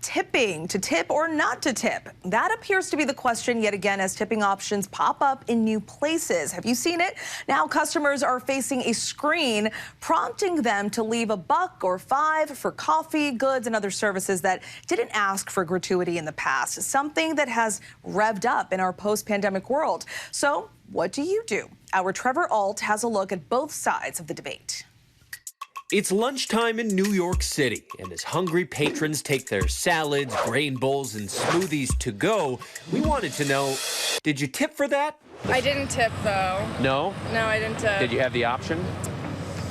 tipping, to tip or not to tip? That appears to be the question yet again as tipping options pop up in new places. Have you seen it? Now customers are facing a screen prompting them to leave $1 or $5 for coffee, goods, and other services that didn't ask for gratuity in the past, something that has revved up in our post-pandemic world. So what do you do? Our Trevor Ault has a look at both sides of the debate. It's lunchtime in New York City, and as hungry patrons take their salads, grain bowls, and smoothies to go, we wanted to know, did you tip for that? I didn't tip, though. No? No, I didn't tip. Did you have the option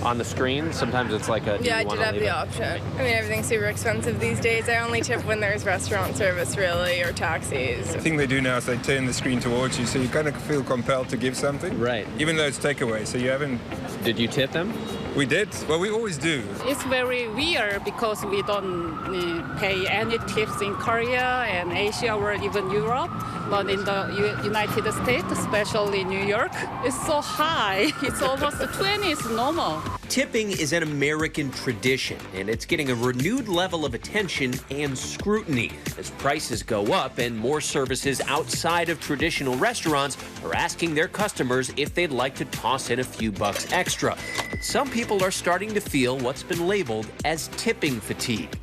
on the screen? Sometimes it's like a... Yeah, I did have the option. I mean, everything's super expensive these days. I only tip when there's restaurant service, really, or taxis. The thing they do now is they turn the screen towards you, so you kind of feel compelled to give something. Right. Even though it's takeaway, so you haven't... Did you tip them? We did. Well, we always do. It's very weird because we don't pay any tips in Korea and Asia or even Europe. But in the United States, especially New York, it's so high. It's almost 20 is normal. Tipping is an American tradition, and it's getting a renewed level of attention and scrutiny as prices go up and more services outside of traditional restaurants are asking their customers if they'd like to toss in a few bucks extra. Some people are starting to feel what's been labeled as tipping fatigue.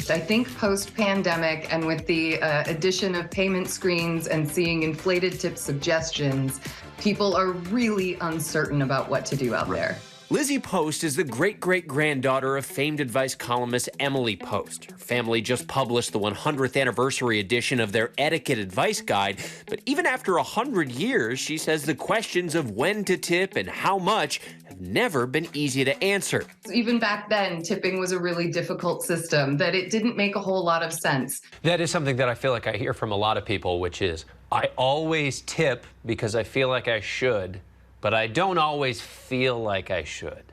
I think post-pandemic and with the addition of payment screens and seeing inflated tip suggestions, people are really uncertain about what to do out there. Lizzie Post is the great-great-granddaughter of famed advice columnist Emily Post. Her family just published the 100th anniversary edition of their etiquette advice guide, but even after 100 years, she says the questions of when to tip and how much have never been easy to answer. Even back then, tipping was a really difficult system, that it didn't make a whole lot of sense. That is something that I feel like I hear from a lot of people, which is, I always tip because I feel like I should, but I don't always feel like I should.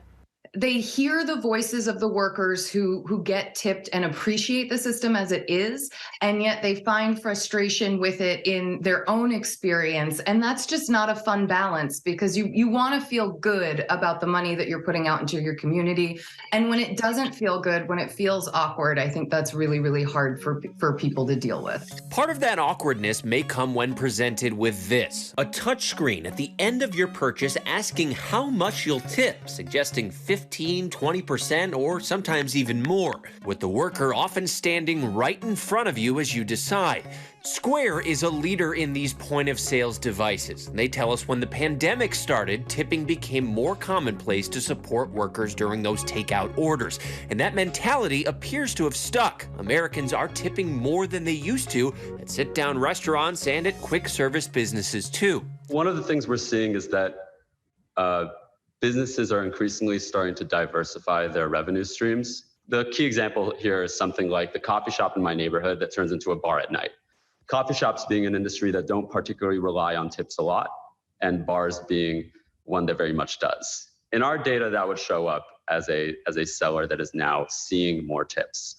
They hear the voices of the workers who get tipped and appreciate the system as it is, and yet they find frustration with it in their own experience. And that's just not a fun balance, because you want to feel good about the money that you're putting out into your community. And when it doesn't feel good, when it feels awkward, I think that's really, really hard for people to deal with. Part of that awkwardness may come when presented with this, a touchscreen at the end of your purchase asking how much you'll tip, suggesting 15, 20%, or sometimes even more, with the worker often standing right in front of you as you decide. Square is a leader in these point-of-sales devices. They tell us when the pandemic started, tipping became more commonplace to support workers during those takeout orders. And that mentality appears to have stuck. Americans are tipping more than they used to at sit-down restaurants and at quick-service businesses, too. One of the things we're seeing is that businesses are increasingly starting to diversify their revenue streams. The key example here is something like the coffee shop in my neighborhood that turns into a bar at night. Coffee shops being an industry that don't particularly rely on tips a lot, and bars being one that very much does. In our data, that would show up as a seller that is now seeing more tips.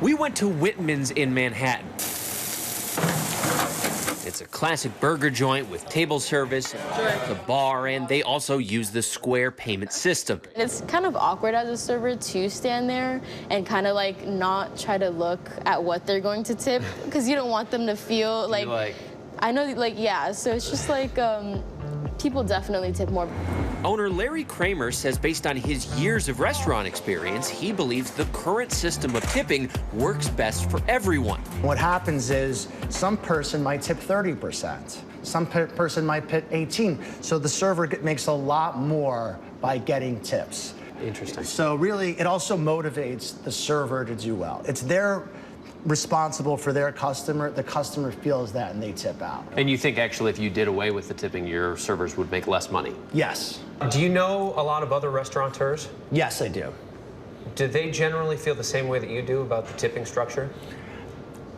We went to Whitman's in Manhattan. It's a classic burger joint with table service, the bar, and they also use the Square payment system. It's kind of awkward as a server to stand there and kind of like not try to look at what they're going to tip, because you don't want them to feel like, I know, like, yeah, so it's just like people definitely tip more. Owner Larry Kramer says based on his years of restaurant experience, he believes the current system of tipping works best for everyone. What happens is some person might tip 30%. Some person might tip 18%. So the server makes a lot more by getting tips. Interesting. So really, it also motivates the server to do well. It's their responsible for their customer. The customer feels that and they tip out. And you think actually if you did away with the tipping, your servers would make less money? Yes. Do you know a lot of other restaurateurs? Yes, I do. Do they generally feel the same way that you do about the tipping structure?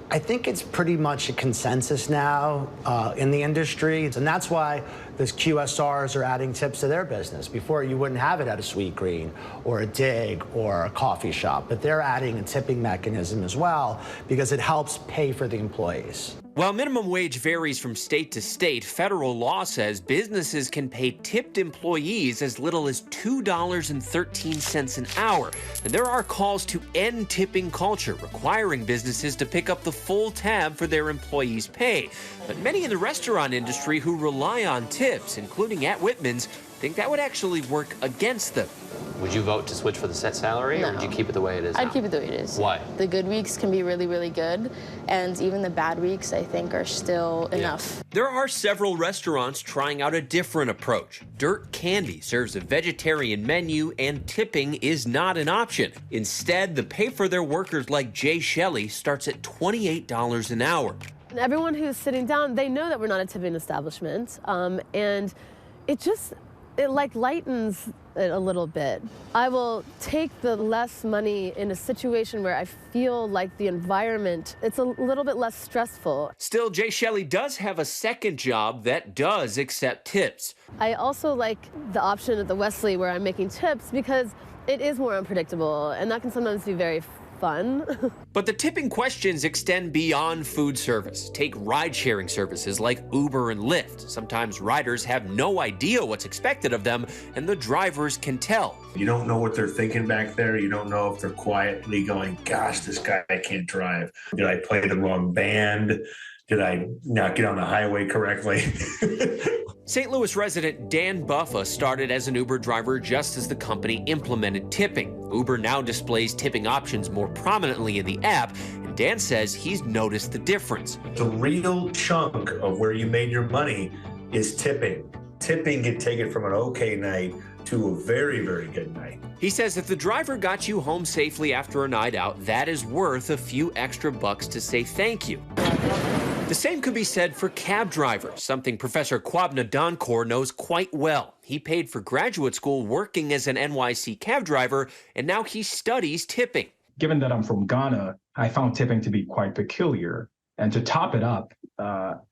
I think it's pretty much a consensus now in the industry, and that's why those QSRs are adding tips to their business. Before, you wouldn't have it at a Sweet Green or a Dig or a coffee shop, but they're adding a tipping mechanism as well because it helps pay for the employees. While minimum wage varies from state to state, federal law says businesses can pay tipped employees as little as $2.13 an hour. And there are calls to end tipping culture, requiring businesses to pick up the full tab for their employees' pay. But many in the restaurant industry who rely on tips, including at Whitman's, think that would actually work against them. Would you vote to switch for the set salary, or would you keep it the way it is now? I'd keep it the way it is. Why? The good weeks can be really, really good, and even the bad weeks, I think, are still enough. There are several restaurants trying out a different approach. Dirt Candy serves a vegetarian menu, and tipping is not an option. Instead, the pay for their workers like Jay Shelley starts at $28 an hour. Everyone who's sitting down, they know that we're not a tipping establishment, and it like lightens it a little bit. I will take the less money in a situation where I feel like the environment, it's a little bit less stressful. Still, Jay Shelley does have a second job that does accept tips. I also like the option at the Wesley where I'm making tips because it is more unpredictable, and that can sometimes be very fun. But the tipping questions extend beyond food service. Take ride-sharing services like Uber and Lyft. Sometimes riders have no idea what's expected of them, and the drivers can tell. You don't know what they're thinking back there. You don't know if they're quietly going, gosh, this guy can't drive. Did I play the wrong band? Did I not get on the highway correctly? St. Louis resident Dan Buffa started as an Uber driver just as the company implemented tipping. Uber now displays tipping options more prominently in the app, and Dan says he's noticed the difference. The real chunk of where you made your money is tipping. Tipping can take it from an okay night to a very, very good night. He says if the driver got you home safely after a night out, that is worth a few extra bucks to say thank you. The same could be said for cab drivers, something Professor Kwabena Donkor knows quite well. He paid for graduate school working as an NYC cab driver, and now he studies tipping. Given that I'm from Ghana, I found tipping to be quite peculiar. And to top it up,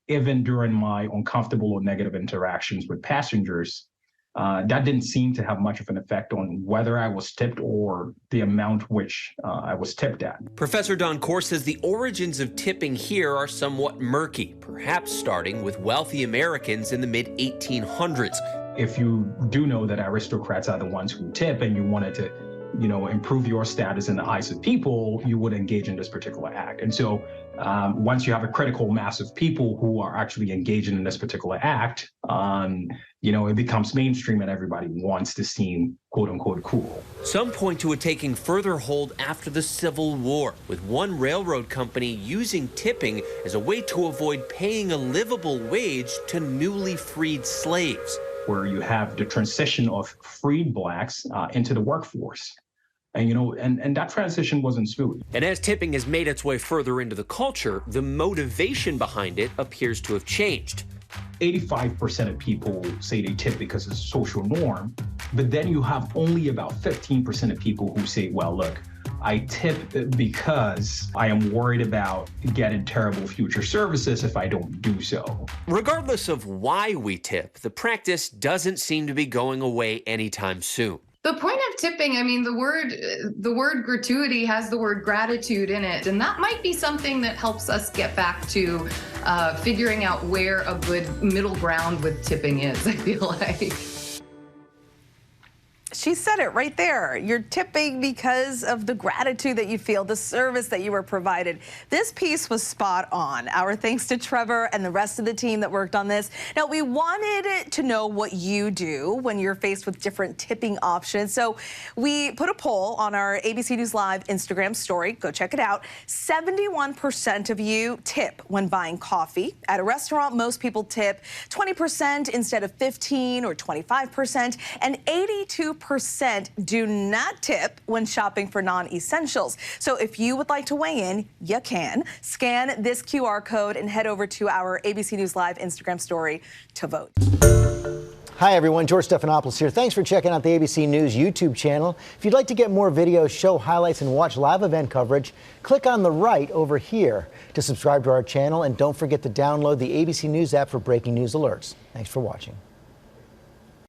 even during my uncomfortable or negative interactions with passengers, that didn't seem to have much of an effect on whether I was tipped or the amount which I was tipped at. Professor Donkor says the origins of tipping here are somewhat murky, perhaps starting with wealthy Americans in the mid-1800s. If you do know that aristocrats are the ones who tip and you wanted to, improve your status in the eyes of people, you would engage in this particular act. And so once you have a critical mass of people who are actually engaging in this particular act, it becomes mainstream and everybody wants to seem quote unquote cool. Some point to it taking further hold after the Civil War, with one railroad company using tipping as a way to avoid paying a livable wage to newly freed slaves. Where you have the transition of freed blacks into the workforce. And that transition wasn't smooth. And as tipping has made its way further into the culture, the motivation behind it appears to have changed. 85% of people say they tip because it's a social norm, but then you have only about 15% of people who say, well, look, I tip because I am worried about getting terrible future services if I don't do so. Regardless of why we tip, the practice doesn't seem to be going away anytime soon. The point of tipping, the word gratuity has the word gratitude in it, and that might be something that helps us get back to figuring out where a good middle ground with tipping is, I feel like. She said it right there. You're tipping because of the gratitude that you feel, the service that you were provided. This piece was spot on. Our thanks to Trevor and the rest of the team that worked on this. Now, we wanted to know what you do when you're faced with different tipping options. So we put a poll on our ABC News Live Instagram story. Go check it out. 71% of you tip when buying coffee. At a restaurant, most people tip 20% instead of 15 or 25%, and 82% do not tip when shopping for non-essentials. So if you would like to weigh in, you can. Scan this QR code and head over to our ABC News Live Instagram story to vote. Hi, everyone. George Stephanopoulos here. Thanks for checking out the ABC News YouTube channel. If you'd like to get more videos, show highlights, and watch live event coverage, click on the right over here to subscribe to our channel. And don't forget to download the ABC News app for breaking news alerts. Thanks for watching.